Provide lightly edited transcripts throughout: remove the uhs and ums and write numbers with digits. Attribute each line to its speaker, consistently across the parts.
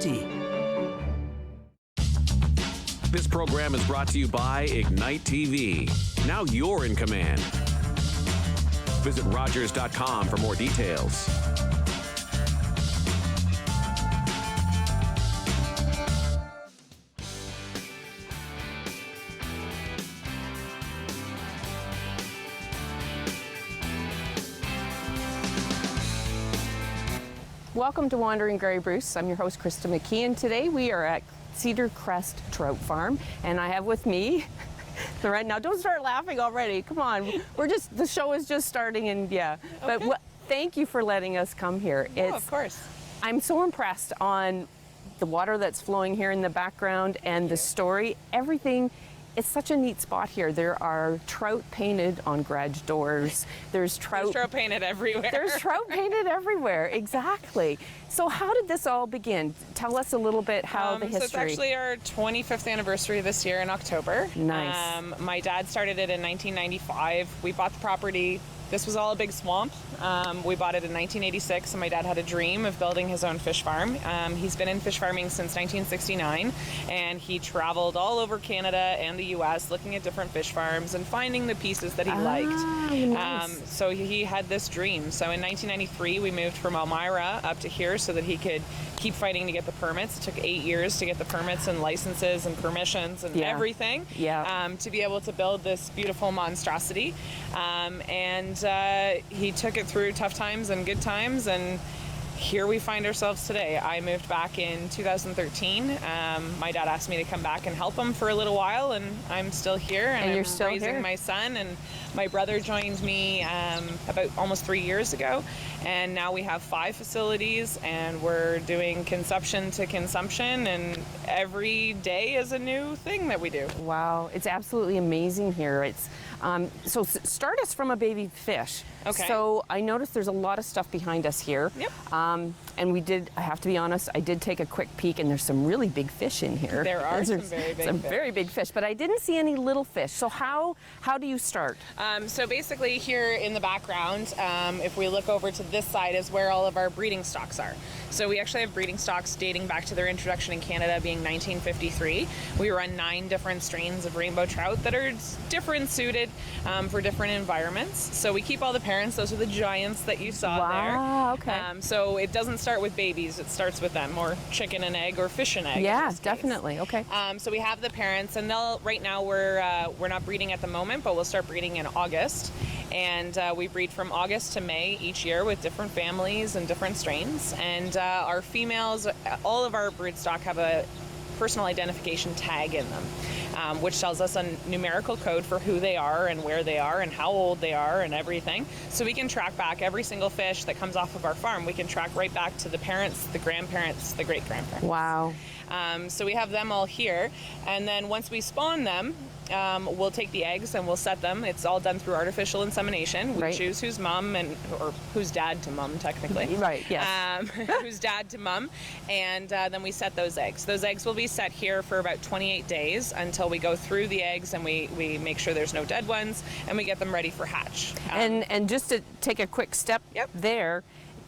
Speaker 1: guarantee.
Speaker 2: This program is brought to you by Ignite TV. Now you're in command. Visit Rogers.com for more details.
Speaker 3: Welcome to Wandering Grey Bruce. I'm your host, Krista McKee, and today we are at Cedar Crest Trout Farm, and I have with me, right now, don't start laughing already, come on, the show is just starting, and yeah, okay. But thank you for letting us come here.
Speaker 4: Oh, of course.
Speaker 3: I'm so impressed on the water that's flowing here in the background and the story, everything. It's such a neat spot here. There are trout painted on garage doors. There's trout
Speaker 4: painted everywhere.
Speaker 3: There's trout painted everywhere, exactly. So how did this all begin? Tell us a little bit how the history.
Speaker 4: So it's actually our 25th anniversary this year in October.
Speaker 3: Nice.
Speaker 4: My dad started it in 1995. We bought the property. This was all a big swamp. We bought it in 1986, and my dad had a dream of building his own fish farm. He's been in fish farming since 1969, and he traveled all over Canada and the U.S. looking at different fish farms and finding the pieces that he liked.
Speaker 3: Nice.
Speaker 4: So he had this dream. So in 1993, we moved from Elmira up to here so that he could keep fighting to get the permits. It took 8 years to get the permits and licenses and permissions and everything to be able to build this beautiful monstrosity. He took it through tough times and good times, and here we find ourselves today. I moved back in 2013. My dad asked me to come back and help him for a little while, and I'm still here, and
Speaker 3: you're still
Speaker 4: raising
Speaker 3: here.
Speaker 4: My son, and my brother joined me about almost 3 years ago, and now we have 5 facilities, and we're doing conception to consumption, and every day is a new thing that we do.
Speaker 3: Wow, it's absolutely amazing here. It's so start us from a baby fish.
Speaker 4: Okay.
Speaker 3: So I noticed there's a lot of stuff behind us here.
Speaker 4: Yep.
Speaker 3: And I have to be honest, I did take a quick peek, and there's some really big fish in here.
Speaker 4: There are some very big fish,
Speaker 3: but I didn't see any little fish. So how do you start?
Speaker 4: So basically here in the background, if we look over to this side, is where all of our breeding stocks are. So we actually have breeding stocks dating back to their introduction in Canada being 1953. We run 9 different strains of rainbow trout that are different suited for different environments. So we keep all the parents. Those are the giants that you saw there.
Speaker 3: Wow, okay.
Speaker 4: So it doesn't start with babies. It starts with them, or chicken and egg or fish and egg.
Speaker 3: Yeah, definitely. Okay.
Speaker 4: So we have the parents, and right now we're not breeding at the moment, but we'll start breeding in August. And we breed from August to May each year with different families and different strains. And our females, all of our broodstock have a personal identification tag in them, which tells us a numerical code for who they are and where they are and how old they are and everything. So we can track back every single fish that comes off of our farm. We can track right back to the parents, the grandparents, the great-grandparents.
Speaker 3: Wow.
Speaker 4: So we have them all here. And then once we spawn them, we'll take the eggs and we'll set them. It's all done through artificial insemination. We choose who's mom or who's dad to mom, technically.
Speaker 3: Right, yes.
Speaker 4: Who's dad to mom. And then we set those eggs. Those eggs will be set here for about 28 days until we go through the eggs and we make sure there's no dead ones, and we get them ready for hatch.
Speaker 3: And just to take a quick step there,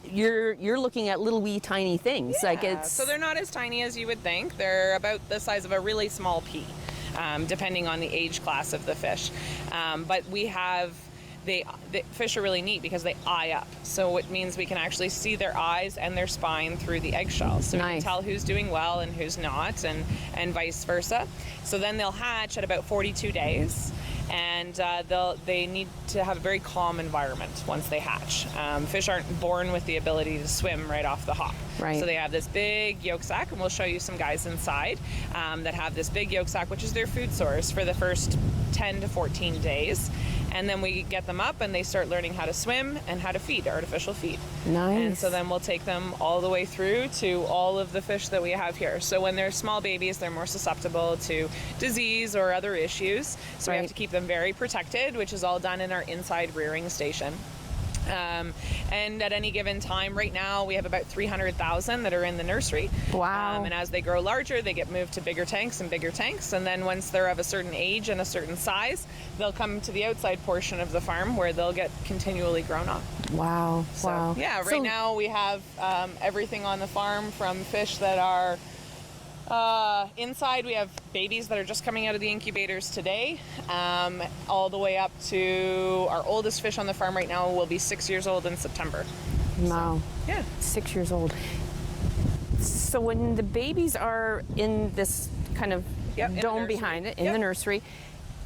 Speaker 3: you're looking at little wee tiny things.
Speaker 4: Yeah. So they're not as tiny as you would think. They're about the size of a really small pea, depending on the age class of the fish. But we have the fish are really neat because they eye up. So it means we can actually see their eyes and their spine through the eggshells. So we can tell who's doing well and who's not, and vice versa. So then they'll hatch at about 42 days. And they need to have a very calm environment once they hatch. Fish aren't born with the ability to swim right off the hop.
Speaker 3: Right.
Speaker 4: So they have this big yolk sac, and we'll show you some guys inside that have this big yolk sac, which is their food source for the first 10 to 14 days. And then we get them up and they start learning how to swim and how to feed, artificial feed.
Speaker 3: Nice.
Speaker 4: And so then we'll take them all the way through to all of the fish that we have here. So when they're small babies, they're more susceptible to disease or other issues. So we have to keep them very protected, which is all done in our inside rearing station. And at any given time, right now, we have about 300,000 that are in the nursery.
Speaker 3: Wow.
Speaker 4: And as they grow larger, they get moved to bigger tanks. And then once they're of a certain age and a certain size, they'll come to the outside portion of the farm where they'll get continually grown up.
Speaker 3: Wow.
Speaker 4: So,
Speaker 3: Wow.
Speaker 4: yeah, right now we have everything on the farm from fish that are inside. We have babies that are just coming out of the incubators today, all the way up to our oldest fish on the farm right now will be 6 years old in September.
Speaker 3: Wow.
Speaker 4: So, yeah.
Speaker 3: 6 years old. So when the babies are in this kind of
Speaker 4: Yep,
Speaker 3: dome behind it, in the nursery,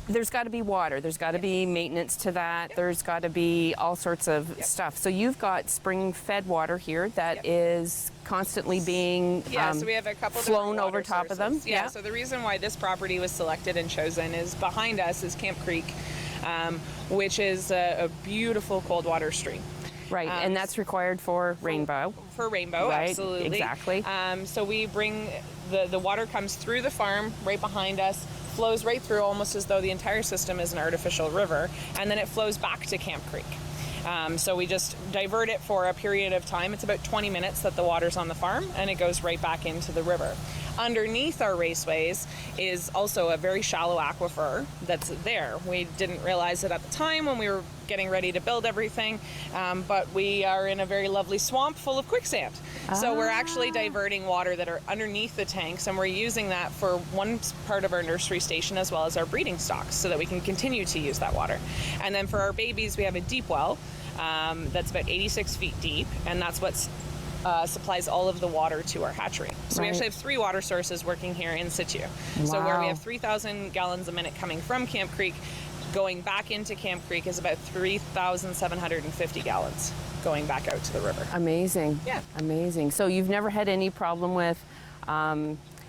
Speaker 3: there's got to be water. There's got to be maintenance to that. There's got to be all sorts of stuff. So you've got spring-fed water here that is constantly being
Speaker 4: So we have a couple
Speaker 3: flown
Speaker 4: different
Speaker 3: over
Speaker 4: water
Speaker 3: top of them.
Speaker 4: sources. Yeah. So the reason why this property was selected and chosen is behind us is Camp Creek, which is a beautiful cold water stream.
Speaker 3: Right, and that's required for rainbow.
Speaker 4: For rainbow,
Speaker 3: Right,
Speaker 4: absolutely.
Speaker 3: exactly.
Speaker 4: So we bring the water comes through the farm right behind us, flows right through almost as though the entire system is an artificial river, and then it flows back to Camp Creek. So we just divert it for a period of time. It's about 20 minutes that the water's on the farm, and it goes right back into the river. Underneath our raceways is also a very shallow aquifer that's there. We didn't realize it at the time when we were getting ready to build everything, but we are in a very lovely swamp full of quicksand. So we're actually diverting water that are underneath the tanks, and we're using that for one part of our nursery station as well as our breeding stocks so that we can continue to use that water. And then for our babies, we have a deep well that's about 86 feet deep, and that's what's supplies all of the water to our hatchery. So we actually have 3 water sources working here in situ. So where we have 3,000 gallons a minute coming from Camp Creek, going back into Camp Creek is about 3,750 gallons going back out to the river.
Speaker 3: Amazing.
Speaker 4: Yeah.
Speaker 3: Amazing. So you've never had any problem with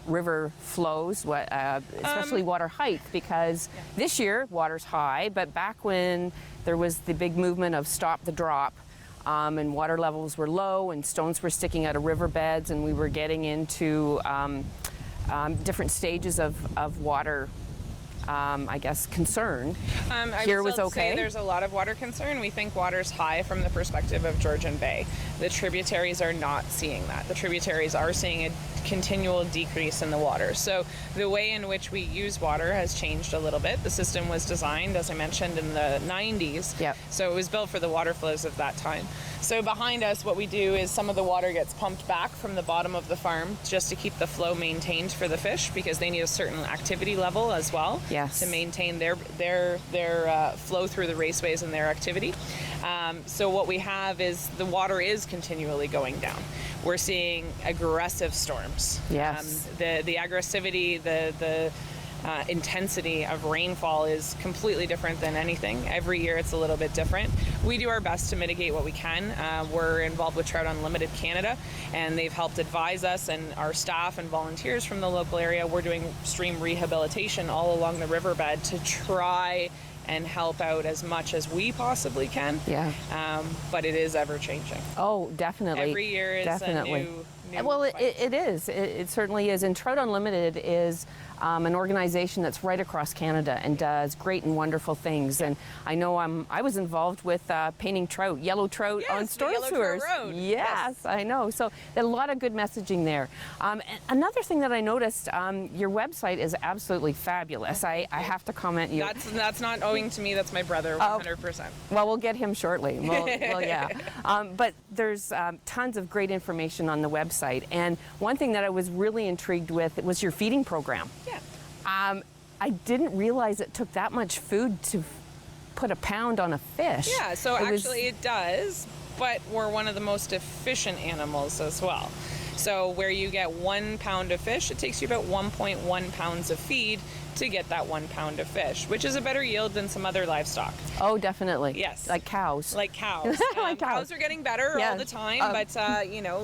Speaker 3: river flows, especially water height, because this year water's high, but back when there was the big movement of stop the drop, and water levels were low and stones were sticking out of riverbeds, and we were getting into different stages of water, I guess, concern. Here was okay.
Speaker 4: Say there's a lot of water concern. We think water's high from the perspective of Georgian Bay. The tributaries are not seeing that. The tributaries are seeing a continual decrease in the water. So the way in which we use water has changed a little bit. The system was designed, as I mentioned, in the 90s.
Speaker 3: Yep.
Speaker 4: So it was built for the water flows of that time. So behind us, what we do is some of the water gets pumped back from the bottom of the farm just to keep the flow maintained for the fish, because they need a certain activity level as well.
Speaker 3: Yes.
Speaker 4: To maintain their flow through the raceways and their activity. So what we have is the water is continually going down. We're seeing aggressive storms.
Speaker 3: Yes.
Speaker 4: The aggressivity, the intensity of rainfall is completely different than anything. Every year it's a little bit different. We do our best to mitigate what we can. We're involved with Trout Unlimited Canada, and they've helped advise us and our staff and volunteers from the local area. We're doing stream rehabilitation all along the riverbed to try and help out as much as we possibly can.
Speaker 3: Yeah.
Speaker 4: But it is ever changing.
Speaker 3: Oh, definitely.
Speaker 4: Every year is
Speaker 3: definitely.
Speaker 4: a new
Speaker 3: Well,
Speaker 4: fight.
Speaker 3: it is. It certainly is. And Trout Unlimited is an organization that's right across Canada and does great and wonderful things. And I know I was involved with painting trout, yellow trout on
Speaker 4: Yes, the
Speaker 3: storm
Speaker 4: Yellow Trout
Speaker 3: sewers.
Speaker 4: Road.
Speaker 3: Yes, I know. So there's a lot of good messaging there. And another thing that I noticed, your website is absolutely fabulous. I have to comment.
Speaker 4: That's not owing to me. That's my brother, 100%.
Speaker 3: Well, we'll get him shortly. Well, yeah. But there's tons of great information on the website. And one thing that I was really intrigued with was your feeding program.
Speaker 4: Yeah.
Speaker 3: I didn't realize it took that much food to put a pound on a fish.
Speaker 4: Yeah, so actually it does, but we're one of the most efficient animals as well. So where you get 1 pound of fish, it takes you about 1.1 pounds of feed to get that 1 pound of fish, which is a better yield than some other livestock.
Speaker 3: Oh, definitely.
Speaker 4: Yes.
Speaker 3: Like cows.
Speaker 4: Like cows.
Speaker 3: Like cows.
Speaker 4: Cows are getting better all
Speaker 3: Yes.
Speaker 4: the time, but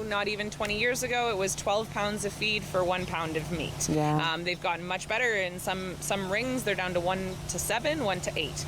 Speaker 4: not even 20 years ago, it was 12 pounds of feed for 1 pound of meat.
Speaker 3: Yeah.
Speaker 4: They've gotten much better. In some rings, they're down to 1 to 7, 1 to 8.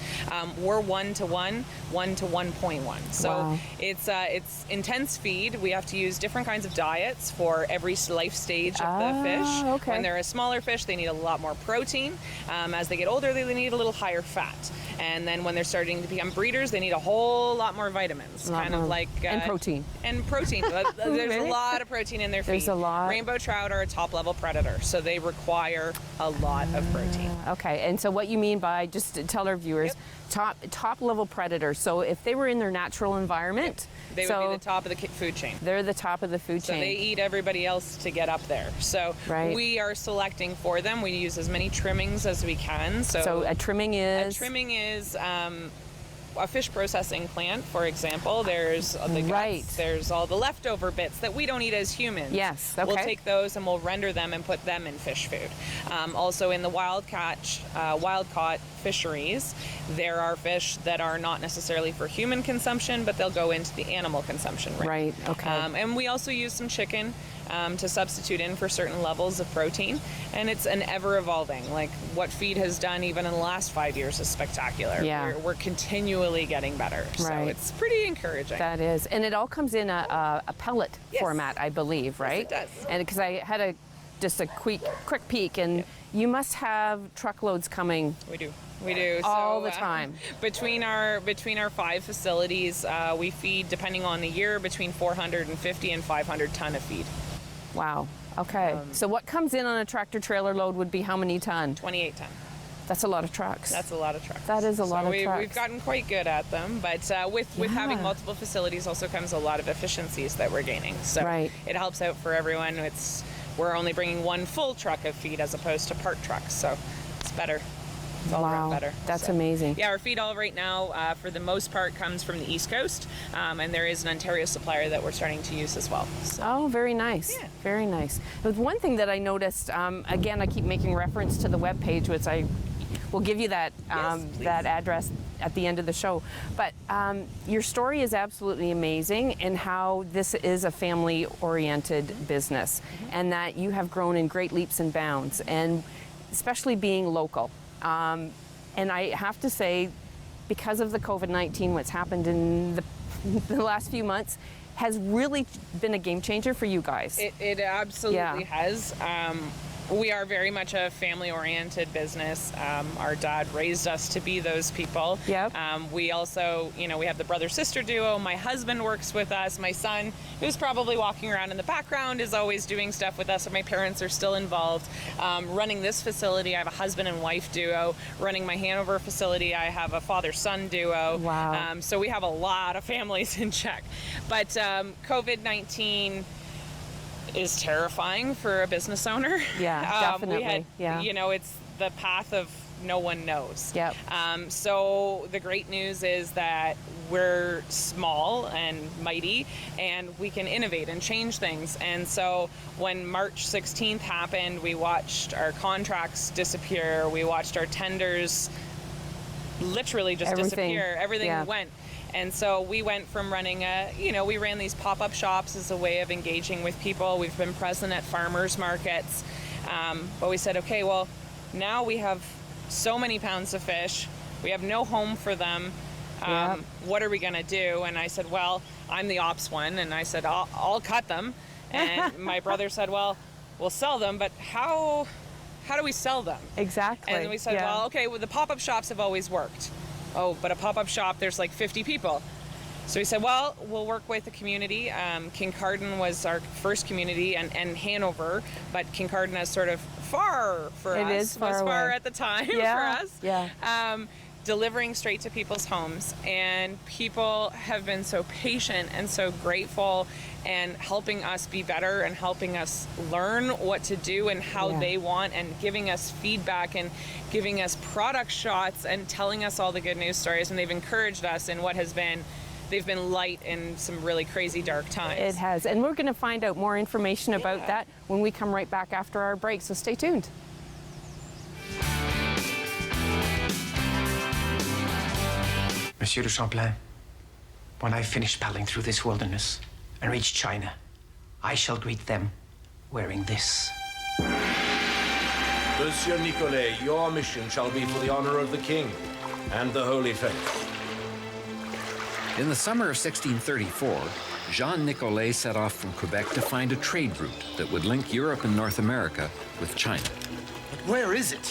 Speaker 4: We're 1 to 1, 1 to 1.1. So
Speaker 3: Wow.
Speaker 4: it's intense feed. We have to use different kinds of diets for every life stage of the fish.
Speaker 3: Okay.
Speaker 4: When they're a smaller fish, they need a lot more protein. As they get older, they need a little higher fat. And then when they're starting to become breeders, they need a whole lot more vitamins. Kind of like...
Speaker 3: and protein.
Speaker 4: And protein. There's a lot of protein in their feed.
Speaker 3: There's a lot.
Speaker 4: Rainbow trout are a top-level predator, so they require a lot of protein.
Speaker 3: Okay, and so what you mean by, just to tell our viewers, top level predators. So if they were in their natural environment,
Speaker 4: they would be the top of the food chain.
Speaker 3: They're the top of the food chain.
Speaker 4: So they eat everybody else to get up there. So we are selecting for them. We use as many trimmings as we can. So
Speaker 3: a trimming is?
Speaker 4: A trimming is a fish processing plant, for example. There's the guts, there's all the leftover bits that we don't eat as humans.
Speaker 3: Yes, okay.
Speaker 4: We'll take those and we'll render them and put them in fish food. Also in the wild caught fisheries, there are fish that are not necessarily for human consumption, but they'll go into the animal consumption range.
Speaker 3: Right, okay.
Speaker 4: And we also use some chicken to substitute in for certain levels of protein. And it's an ever-evolving. Like, what feed has done even in the last 5 years is spectacular.
Speaker 3: Yeah.
Speaker 4: We're continually getting better. So it's pretty encouraging.
Speaker 3: That is. And it all comes in a pellet format, I believe, right?
Speaker 4: Yes, it does.
Speaker 3: And because I had just a quick peek, and you must have truckloads coming.
Speaker 4: We do. We do.
Speaker 3: All the time.
Speaker 4: Between our 5 facilities, we feed, depending on the year, between 450 and 500 ton of feed.
Speaker 3: Wow. Okay. So what comes in on a tractor trailer load would be how many ton?
Speaker 4: 28 ton.
Speaker 3: That's a lot of trucks.
Speaker 4: That's a lot of trucks.
Speaker 3: That is a lot of trucks.
Speaker 4: We've gotten quite good at them, but with having multiple facilities also comes a lot of efficiencies that we're gaining. So it helps out for everyone. We're only bringing one full truck of feed as opposed to part trucks, so it's better. It's all around better.
Speaker 3: That's amazing.
Speaker 4: Yeah, our feed all right now, for the most part, comes from the East Coast, and there is an Ontario supplier that we're starting to use as well. So.
Speaker 3: Oh, very nice.
Speaker 4: Yeah.
Speaker 3: Very nice. But one thing that I noticed, again, I keep making reference to the webpage, which I will give you that that address at the end of the show. But your story is absolutely amazing, and how this is a family-oriented business, and that you have grown in great leaps and bounds, and especially being local. And I have to say, because of the COVID-19, what's happened in the last few months has really been a game changer for you guys.
Speaker 4: It absolutely has. We are very much a family-oriented business. Our dad raised us to be those people.
Speaker 3: Yep.
Speaker 4: We also, we have the brother-sister duo. My husband works with us. My son, who's probably walking around in the background, is always doing stuff with us. And my parents are still involved. Running this facility, I have a husband and wife duo. Running my Hanover facility, I have a father-son duo.
Speaker 3: Wow.
Speaker 4: So we have a lot of families in check. But COVID-19 is terrifying for a business owner.
Speaker 3: Yeah, definitely.
Speaker 4: It's the path of no one knows.
Speaker 3: Yep.
Speaker 4: So the great news is that we're small and mighty, and we can innovate and change things. And so when March 16th happened, we watched our contracts disappear. We watched our tenders literally just disappear. Everything went. And so we went from running we ran these pop-up shops as a way of engaging with people. We've been present at farmers markets. But we said, okay, well, now we have so many pounds of fish. We have no home for them. What are we going to do? And I said, well, I'm the ops one. And I said, I'll cut them. And my brother said, well, we'll sell them, but how do we sell them?
Speaker 3: Exactly.
Speaker 4: And we said, well, okay, the pop-up shops have always worked. Oh, but a pop-up shop, there's like 50 people. So we said, well, we'll work with the community. Kincardine was our first community, and Hanover, but Kincardine is sort of far for us.
Speaker 3: It is far
Speaker 4: was
Speaker 3: away.
Speaker 4: Far at the time for us.
Speaker 3: Yeah.
Speaker 4: Delivering straight to people's homes, and people have been so patient and so grateful, and helping us be better and helping us learn what to do and how they want, and giving us feedback and giving us product shots and telling us all the good news stories. And they've encouraged us in what has been, they've been light in some really crazy dark times.
Speaker 3: It has. And we're going to find out more information about that when we come right back after our break. So stay tuned.
Speaker 1: Monsieur de Champlain, when I finish paddling through this wilderness and reach China, I shall greet them wearing this.
Speaker 5: Monsieur Nicolet, your mission shall be for the honor of the king and the Holy Faith.
Speaker 6: In the summer of 1634, Jean Nicolet set off from Quebec to find a trade route that would link Europe and North America with China.
Speaker 7: But where is it?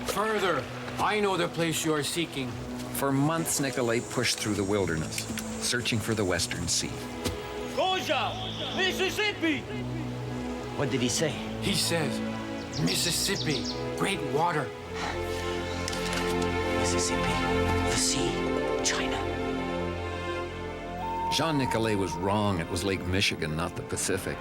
Speaker 8: Further. I know the place you are seeking.
Speaker 6: For months, Nicolet pushed through the wilderness, searching for the Western Sea.
Speaker 7: Goja! Mississippi! What did he say?
Speaker 8: He says, Mississippi, great water.
Speaker 1: Mississippi, the sea, China.
Speaker 6: Jean Nicolet was wrong. It was Lake Michigan, not the Pacific.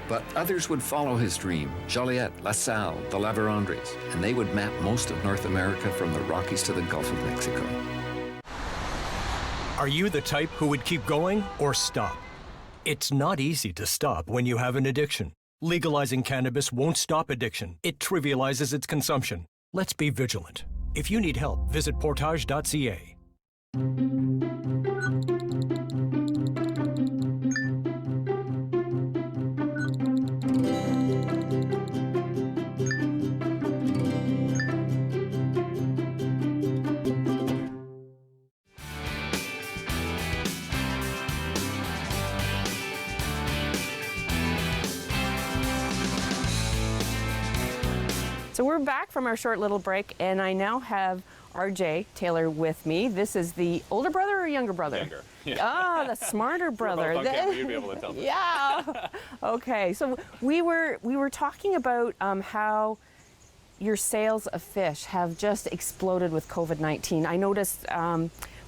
Speaker 6: But others would follow his dream. Joliet, La Salle, the La Vérendrye's, and they would map most of North America from the Rockies to the Gulf of Mexico.
Speaker 9: Are you the type who would keep going or stop? It's not easy to stop when you have an addiction. Legalizing cannabis won't stop addiction. It trivializes its consumption. Let's be vigilant. If you need help, visit portage.ca.
Speaker 3: So we're back from our short little break, and I now have RJ Taylor with me. This is the older brother or younger brother?
Speaker 10: Younger.
Speaker 3: Yeah. Ah, the smarter brother.
Speaker 10: Both on camera, you'd be able to tell.
Speaker 3: Yeah. Okay. So we were talking about how your sales of fish have just exploded with COVID-19. I noticed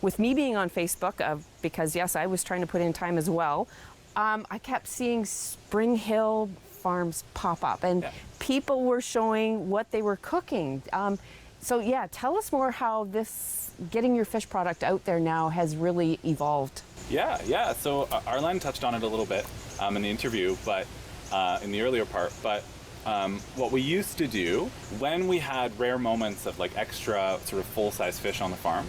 Speaker 3: with me being on Facebook, because yes, I was trying to put in time as well. I kept seeing Spring Hill farms pop up, and people were showing what they were cooking. So yeah, tell us more how this getting your fish product out there now has really evolved.
Speaker 10: Yeah. So Arlen touched on it a little bit in the interview, but in the earlier part. But what we used to do when we had rare moments of like extra sort of full-size fish on the farm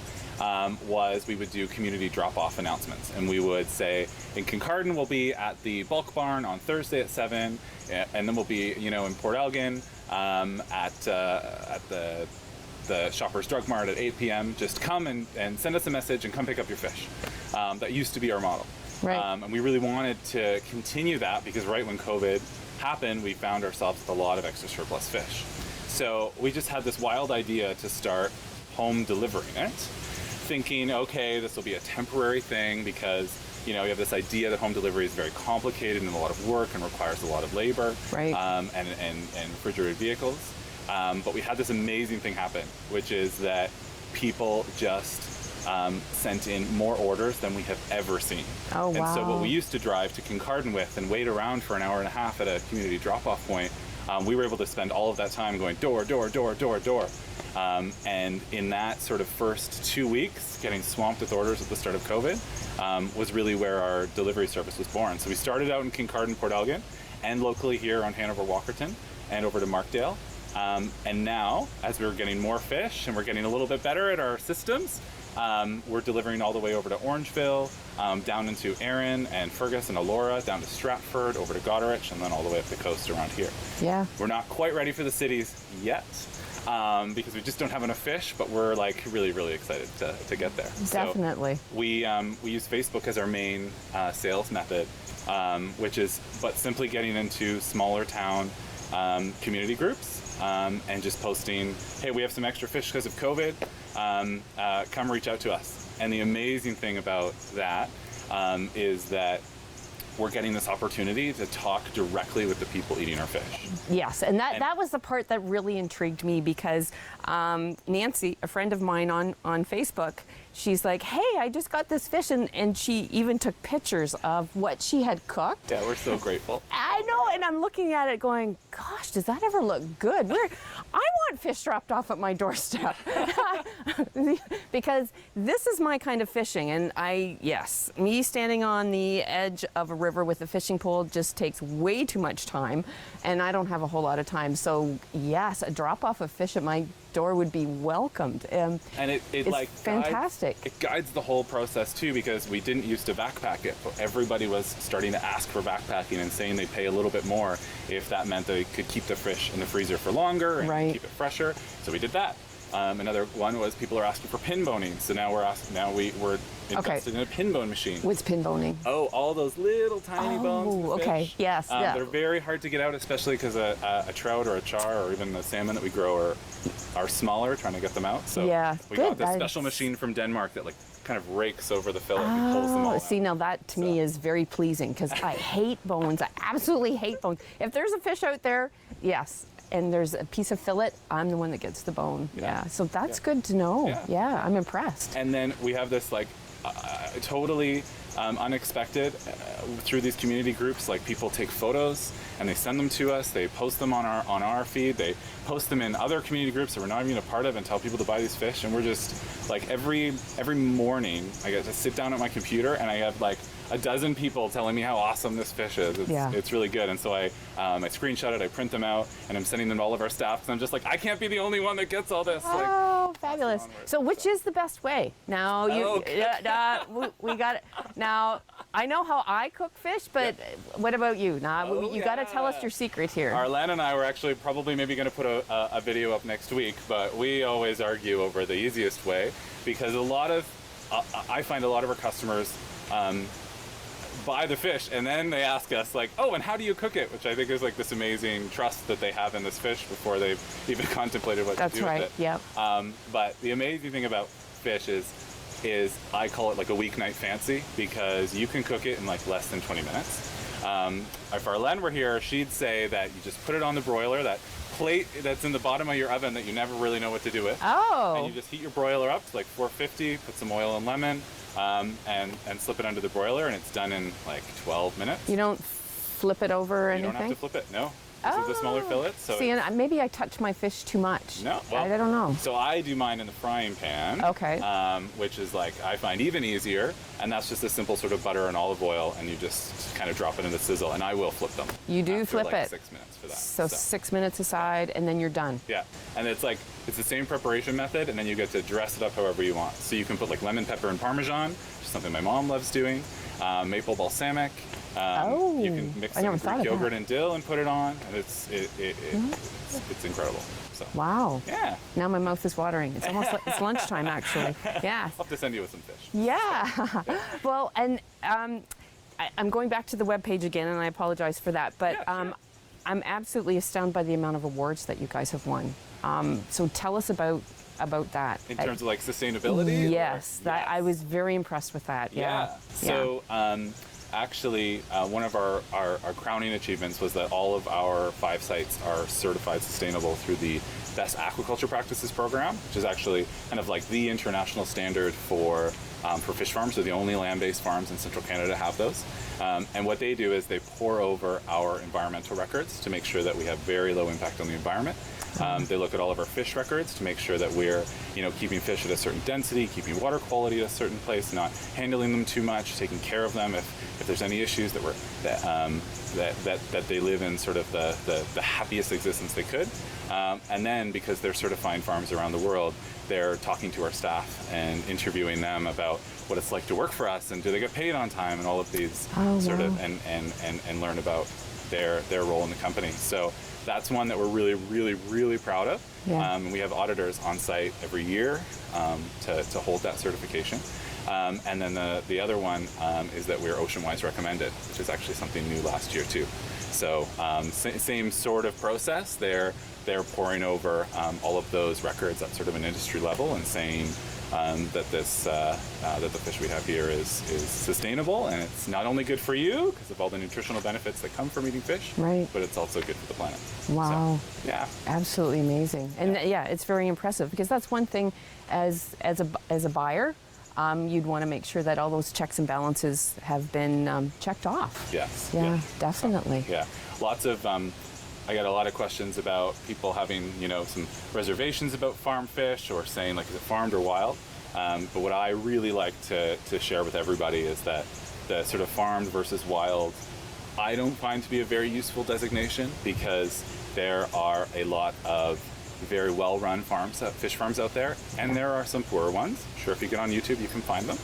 Speaker 10: was we would do community drop-off announcements, and we would say in Kincardine we'll be at the bulk barn on Thursday at 7, and then we'll be in Port Elgin at the Shoppers Drug Mart at 8 p.m. Just come and send us a message and come pick up your fish. That used to be our model.
Speaker 3: Right.
Speaker 10: And we really wanted to continue that because right when COVID happened, we found ourselves with a lot of extra surplus fish. So we just had this wild idea to start home delivering it, thinking, okay, this will be a temporary thing because you have this idea that home delivery is very complicated and a lot of work and requires a lot of labor,
Speaker 3: right.
Speaker 10: and refrigerated vehicles. But we had this amazing thing happen, which is that people just sent in more orders than we have ever seen.
Speaker 3: Oh, wow.
Speaker 10: And so what we used to drive to Kincardine with and wait around for an hour and a half at a community drop-off point, we were able to spend all of that time going door, door, door, door, door. And in that sort of first 2 weeks, getting swamped with orders at the start of COVID was really where our delivery service was born. So we started out in Kincardine, Port Elgin, and locally here around Hanover-Walkerton and over to Markdale. And now, as we're getting more fish and we're getting a little bit better at our systems, we're delivering all the way over to Orangeville, down into Erin and Fergus and Elora, down to Stratford, over to Goderich, and then all the way up the coast around here.
Speaker 3: Yeah.
Speaker 10: We're not quite ready for the cities yet, because we just don't have enough fish, but we're like really, really excited to get there.
Speaker 3: Definitely.
Speaker 10: So we use Facebook as our main sales method, which is simply getting into smaller town community groups. And just posting, hey, we have some extra fish because of COVID, come reach out to us. And the amazing thing about that is that we're getting this opportunity to talk directly with the people eating our fish.
Speaker 3: Yes, and that was the part that really intrigued me because Nancy, a friend of mine on Facebook, she's like, hey, I just got this fish, and she even took pictures of what she had cooked.
Speaker 10: Yeah, we're so grateful.
Speaker 3: I know, and I'm looking at it going, gosh, does that ever look good? I want fish dropped off at my doorstep because this is my kind of fishing, and me standing on the edge of a river with a fishing pole just takes way too much time, and I don't have a whole lot of time. So yes, a drop off of fish at my door would be welcomed.
Speaker 10: And it's like
Speaker 3: fantastic.
Speaker 10: It guides the whole process too, because we didn't used to backpack it, but everybody was starting to ask for backpacking and saying they'd pay a little bit more if that meant they could keep the fish in the freezer for longer and
Speaker 3: right.
Speaker 10: keep it fresher. So we did that. Another one was people are asking for pin boning. So now we're invested in a pin bone machine.
Speaker 3: What's pin boning?
Speaker 10: Oh, all those little tiny bones.
Speaker 3: Oh, okay. Fish. Yes. Yeah.
Speaker 10: They're very hard to get out, especially because a trout or a char or even the salmon that we grow are smaller, trying to get them out. So we got this special machine from Denmark that kind of rakes over the fillet and pulls them all out.
Speaker 3: See, now that to me is very pleasing because I hate bones. I absolutely hate bones. If there's a fish out there, yes, and there's a piece of fillet, I'm the one that gets the bone. Yeah. So that's good to know. Yeah, I'm impressed.
Speaker 10: And then we have this totally unexpected through these community groups. Like people take photos and they send them to us. They post them on our feed. They post them in other community groups that we're not even a part of and tell people to buy these fish. And we're just like every morning I get to sit down at my computer and I have like a dozen people telling me how awesome this fish is. It's really good. And so I screenshot it, I print them out, and I'm sending them to all of our staff because I'm just like, I can't be the only one that gets all this.
Speaker 3: Oh, fabulous. So which is the best way? Now, we got it. Now, I know how I cook fish, but what about you? Now, you got to tell us your secret here.
Speaker 10: Arlen and I were actually probably maybe going to put a video up next week, but we always argue over the easiest way because I find a lot of our customers buy the fish and then they ask us like, oh, and how do you cook it? Which I think is like this amazing trust that they have in this fish before they've even contemplated what to do with it.
Speaker 3: Yeah.
Speaker 10: But the amazing thing about fish is I call it like a weeknight fancy because you can cook it in like less than 20 minutes. If Arlen were here, she'd say that you just put it on the broiler, that plate that's in the bottom of your oven that you never really know what to do with.
Speaker 3: Oh.
Speaker 10: And you just heat your broiler up to like 450, put some oil and lemon, and slip it under the broiler, and it's done in like 12 minutes.
Speaker 3: You don't flip it over or anything?
Speaker 10: You don't have to flip it, no. This is the smaller fillet. So
Speaker 3: see, and maybe I touch my fish too much.
Speaker 10: No, well,
Speaker 3: I don't know.
Speaker 10: So I do mine in the frying pan.
Speaker 3: Okay.
Speaker 10: Which is like, I find even easier, and that's just a simple sort of butter and olive oil, and you just kind of drop it in the sizzle, and I will flip them.
Speaker 3: You do flip
Speaker 10: like
Speaker 3: it?
Speaker 10: 6 minutes for that.
Speaker 3: So 6 minutes aside, and then you're done.
Speaker 10: Yeah, and it's the same preparation method, and then you get to dress it up however you want. So you can put like lemon, pepper, and Parmesan, which is something my mom loves doing, maple balsamic. You can mix some Greek yogurt and dill and put it on, and it's incredible. So.
Speaker 3: Wow.
Speaker 10: Yeah.
Speaker 3: Now my mouth is watering. It's almost like it's lunchtime, actually. Yeah.
Speaker 10: I'll have to send you with some fish.
Speaker 3: Yeah. Well, and I'm going back to the webpage again, and I apologize for that, but sure. I'm absolutely astounded by the amount of awards that you guys have won. So tell us about that.
Speaker 10: In terms of like sustainability?
Speaker 3: Yes. That I was very impressed with that. Yeah.
Speaker 10: So actually, one of our crowning achievements was that all of our 5 sites are certified sustainable through the Best Aquaculture Practices program, which is actually kind of like the international standard for fish farms. They're the only land-based farms in central Canada have those. And what they do is they pore over our environmental records to make sure that we have very low impact on the environment. They look at all of our fish records to make sure that we're, keeping fish at a certain density, keeping water quality at a certain place, not handling them too much, taking care of them if there's any issues that they live in sort of the happiest existence they could. And then because they're certifying farms around the world, they're talking to our staff and interviewing them about what it's like to work for us and do they get paid on time and all of these and learn about their role in the company. So that's one that we're really, really, really proud of. Yeah. We have auditors on site every year to hold that certification. And then the other one is that we're OceanWise recommended, which is actually something new last year too. So same sort of process. They're poring over all of those records at sort of an industry level and saying that the fish we have here is sustainable, and it's not only good for you because of all the nutritional benefits that come from eating fish, right, but it's also good for the planet.
Speaker 3: Wow.
Speaker 10: So, yeah.
Speaker 3: Absolutely amazing. And it's very impressive because that's one thing as a buyer, you'd want to make sure that all those checks and balances have been checked off.
Speaker 10: Yes.
Speaker 3: Yeah, definitely.
Speaker 10: So, yeah. Lots of I got a lot of questions about people having, some reservations about farm fish or saying, like, is it farmed or wild? But what I really like to share with everybody is that the sort of farmed versus wild, I don't find to be a very useful designation because there are a lot of very well-run fish farms out there, and there are some poorer ones. Sure, if you get on YouTube, you can find them.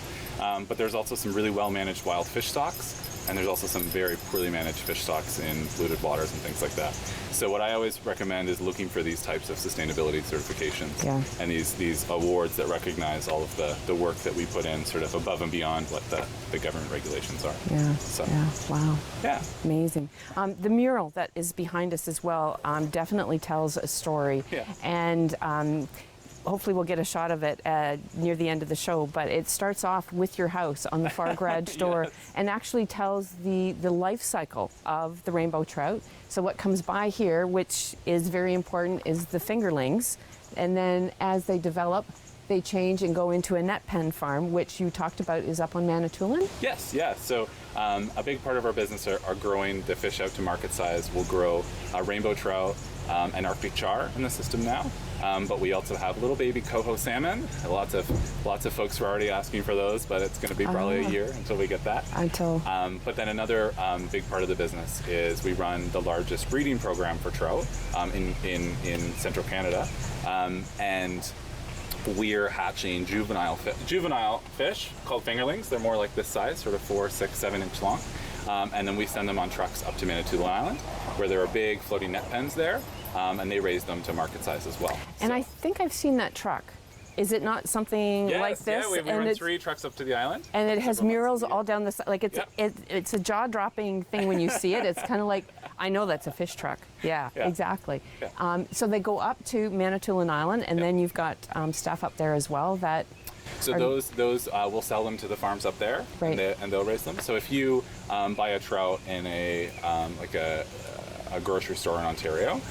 Speaker 10: But there's also some really well-managed wild fish stocks. and there's also some very poorly managed fish stocks in polluted waters and things like that. So what I always recommend is looking for these types of sustainability certifications and these awards that recognize all of the work that we put in sort of above and beyond what the government regulations are.
Speaker 3: Wow.
Speaker 10: Yeah.
Speaker 3: Amazing. The mural that is behind us as well definitely tells a story. And hopefully we'll get a shot of it near the end of the show, but it starts off with your house on the far garage door and actually tells the life cycle of the rainbow trout. So what comes by here, which is very important, is the fingerlings. And then as they develop, they change and go into a net pen farm, which you talked about is up on Manitoulin?
Speaker 10: Yes, yeah. So a big part of our business are growing the fish out to market size. We'll grow rainbow trout and Arctic char in the system now. But we also have little baby coho salmon. Lots of folks were already asking for those, but it's going to be probably a year until we get that. But then another big part of the business is we run the largest breeding program for trout in central Canada, and we're hatching juvenile fish called fingerlings. They're more like this size, sort of 4, 6, 7 inch long. And then we send them on trucks up to Manitoulin Island, where there are big floating net pens there, and they raise them to market size as well.
Speaker 3: And I think I've seen that truck. Is it not something like this?
Speaker 10: Yeah, we run 3 trucks up to the island.
Speaker 3: And it has murals all down the side. Like it's a jaw-dropping thing when you see it. It's kind of like, I know that's a fish truck. Yeah. Exactly. Yeah. So they go up to Manitoulin Island, and then you've got staff up there as well that.
Speaker 10: So those we'll sell them to the farms up there, and they'll raise them. So if you buy a trout in a grocery store in Ontario,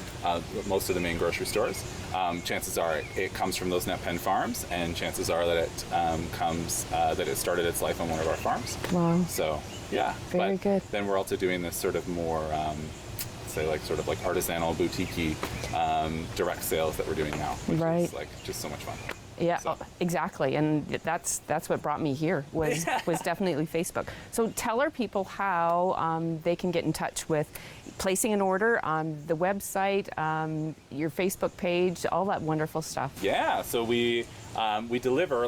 Speaker 10: most of the main grocery stores, chances are it comes from those net pen farms, and chances are that it started its life on one of our farms.
Speaker 3: Wow.
Speaker 10: So yeah,
Speaker 3: very good.
Speaker 10: Then we're also doing this sort of more say sort of like artisanal boutique direct sales that we're doing now, which is like just so much fun.
Speaker 3: Yeah, exactly, and that's what brought me here was definitely Facebook. So tell our people how they can get in touch with placing an order on the website, your Facebook page, all that wonderful stuff.
Speaker 10: Yeah, so we deliver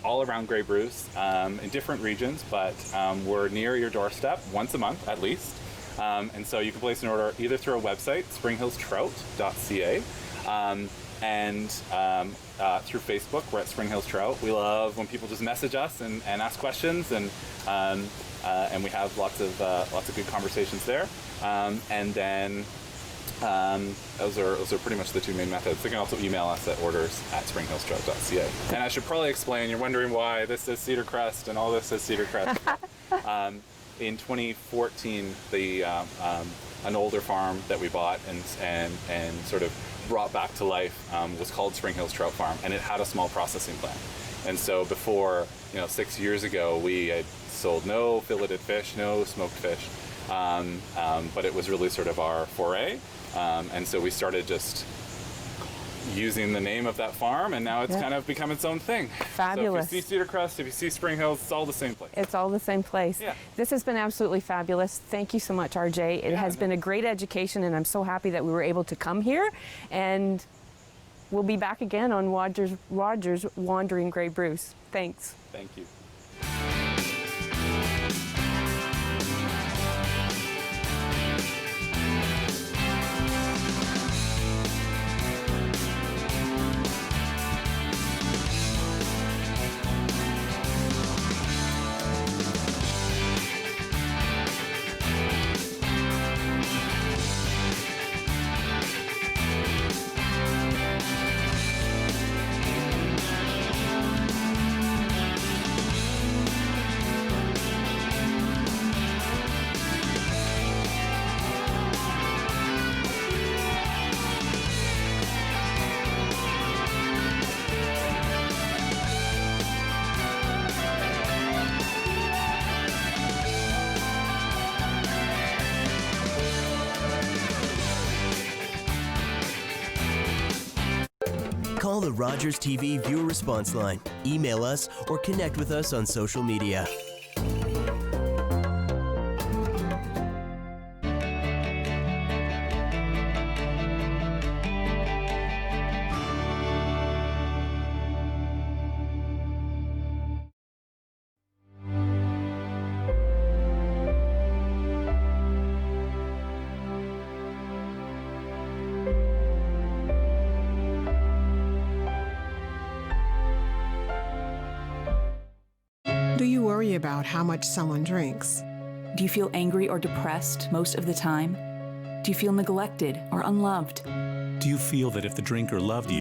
Speaker 10: all around Grey Bruce in different regions, but we're near your doorstep once a month at least. And so you can place an order either through our website, springhillstrout.ca, and through Facebook. We're at Spring Hills Trout. We love when people just message us and ask questions, and we have lots of good conversations there. And then those are pretty much the 2 main methods. They can also email us at orders@springhillstrout.ca. And I should probably explain, you're wondering why this is Cedar Crest and all this is Cedar Crest. In 2014, an older farm that we bought and sort of brought back to life was called Spring Hills Trout Farm, and it had a small processing plant. And so before, 6 years ago, we had sold no filleted fish, no smoked fish, but it was really sort of our foray. And so we started just using the name of that farm, and now it's kind of become its own thing.
Speaker 3: Fabulous.
Speaker 10: So if you see Cedar Crest, if you see Spring Hills, it's all the same place.
Speaker 3: It's all the same place.
Speaker 10: Yeah.
Speaker 3: This has been absolutely fabulous. Thank you so much, RJ. It has been a great education, and I'm so happy that we were able to come here. And we'll be back again on Rogers Wandering Grey Bruce. Thanks.
Speaker 10: Thank you.
Speaker 11: Call the Rogers TV viewer response line, email us, or connect with us on social media.
Speaker 12: worry about how much someone drinks.
Speaker 13: Do you feel angry or depressed most of the time? Do you feel neglected or unloved?
Speaker 14: Do you feel that if the drinker loved you,